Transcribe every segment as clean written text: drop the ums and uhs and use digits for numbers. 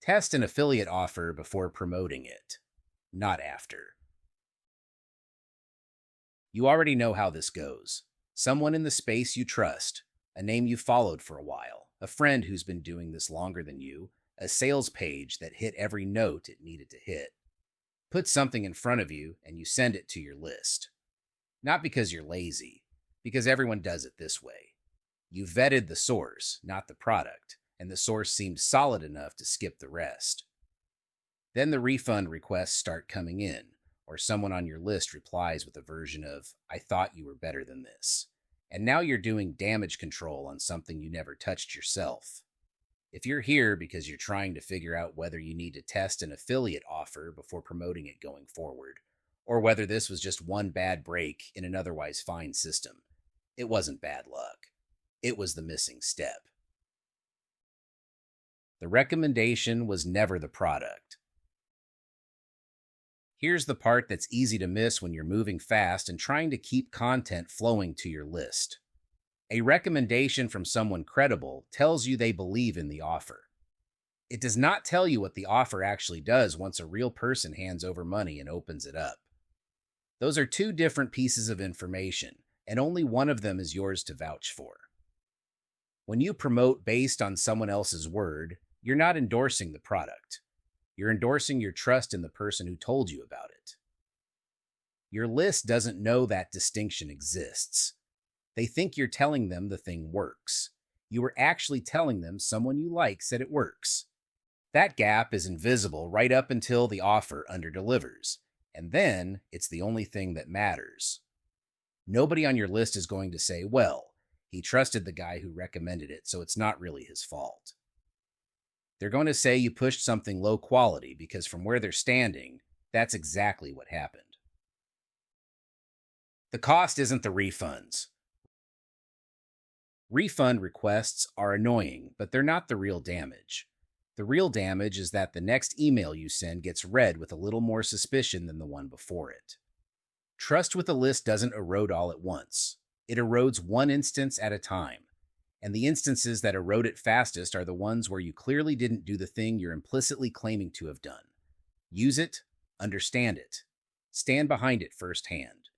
Test an affiliate offer before promoting it, not after. You already know how this goes. Someone in the space you trust, a name you followed for a while, a friend who's been doing this longer than you, a sales page that hit every note it needed to hit. Put something in front of you and you send it to your list. Not because you're lazy, because everyone does it this way. You vetted the source, not the product, and the source seemed solid enough to skip the rest. Then the refund requests start coming in, or someone on your list replies with a version of, "I thought you were better than this." And now you're doing damage control on something you never touched yourself. If you're here because you're trying to figure out whether you need to test an affiliate offer before promoting it going forward, or whether this was just one bad break in an otherwise fine system, it wasn't bad luck. It was the missing step. The recommendation was never the product. Here's the part that's easy to miss when you're moving fast and trying to keep content flowing to your list. A recommendation from someone credible tells you they believe in the offer. It does not tell you what the offer actually does once a real person hands over money and opens it up. Those are two different pieces of information, and only one of them is yours to vouch for. When you promote based on someone else's word, you're not endorsing the product. You're endorsing your trust in the person who told you about it. Your list doesn't know that distinction exists. They think you're telling them the thing works. You are actually telling them someone you like said it works. That gap is invisible right up until the offer underdelivers, and then it's the only thing that matters. Nobody on your list is going to say, "Well, he trusted the guy who recommended it, so it's not really his fault." They're going to say you pushed something low quality because from where they're standing, that's exactly what happened. The cost isn't the refunds. Refund requests are annoying, but they're not the real damage. The real damage is that the next email you send gets read with a little more suspicion than the one before it. Trust with a list doesn't erode all at once. It erodes one instance at a time. And the instances that erode it fastest are the ones where you clearly didn't do the thing you're implicitly claiming to have done. Use it, understand it, stand behind it firsthand.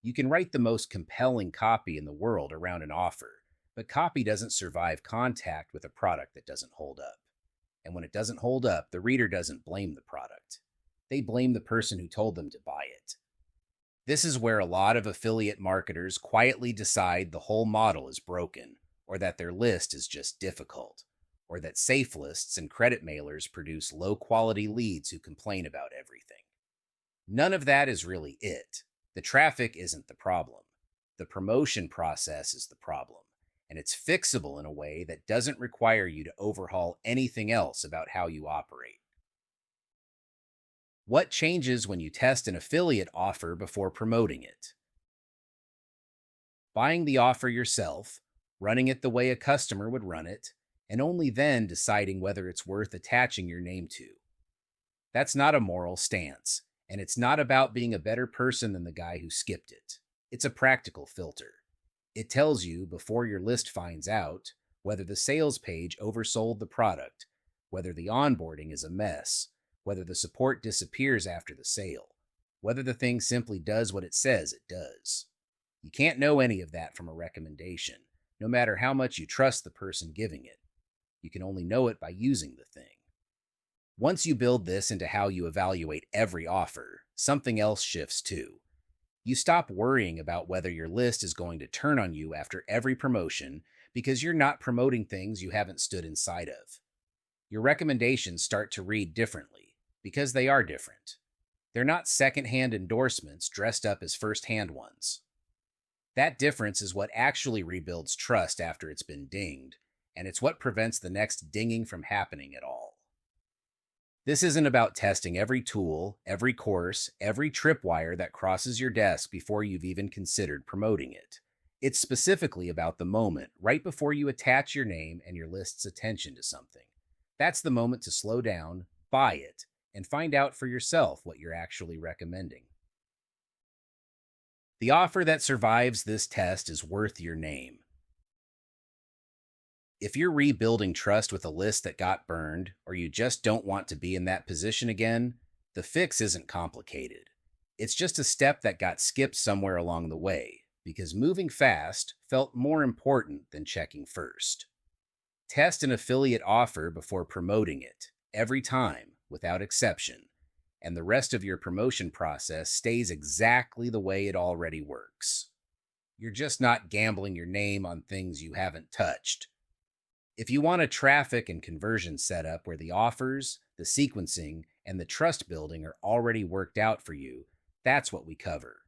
You can write the most compelling copy in the world around an offer, but copy doesn't survive contact with a product that doesn't hold up. And when it doesn't hold up, the reader doesn't blame the product. They blame the person who told them to buy it. This is where a lot of affiliate marketers quietly decide the whole model is broken, or that their list is just difficult, or that safe lists and credit mailers produce low-quality leads who complain about everything. None of that is really it. The traffic isn't the problem. The promotion process is the problem, and it's fixable in a way that doesn't require you to overhaul anything else about how you operate. What changes when you test an affiliate offer before promoting it? Buying the offer yourself, running it the way a customer would run it, and only then deciding whether it's worth attaching your name to. That's not a moral stance, and it's not about being a better person than the guy who skipped it. It's a practical filter. It tells you, before your list finds out, whether the sales page oversold the product, whether the onboarding is a mess, whether the support disappears after the sale, whether the thing simply does what it says it does. You can't know any of that from a recommendation, no matter how much you trust the person giving it. You can only know it by using the thing. Once you build this into how you evaluate every offer, something else shifts too. You stop worrying about whether your list is going to turn on you after every promotion because you're not promoting things you haven't stood inside of. Your recommendations start to read differently because they are different. They're not secondhand endorsements dressed up as first-hand ones. That difference is what actually rebuilds trust after it's been dinged, and it's what prevents the next dinging from happening at all. This isn't about testing every tool, every course, every tripwire that crosses your desk before you've even considered promoting it. It's specifically about the moment right before you attach your name and your list's attention to something. That's the moment to slow down, buy it, and find out for yourself what you're actually recommending. The offer that survives this test is worth your name. If you're rebuilding trust with a list that got burned, or you just don't want to be in that position again, the fix isn't complicated. It's just a step that got skipped somewhere along the way, because moving fast felt more important than checking first. Test an affiliate offer before promoting it, every time, without exception, and the rest of your promotion process stays exactly the way it already works. You're just not gambling your name on things you haven't touched. If you want a traffic and conversion setup where the offers, the sequencing, and the trust building are already worked out for you, that's what we cover.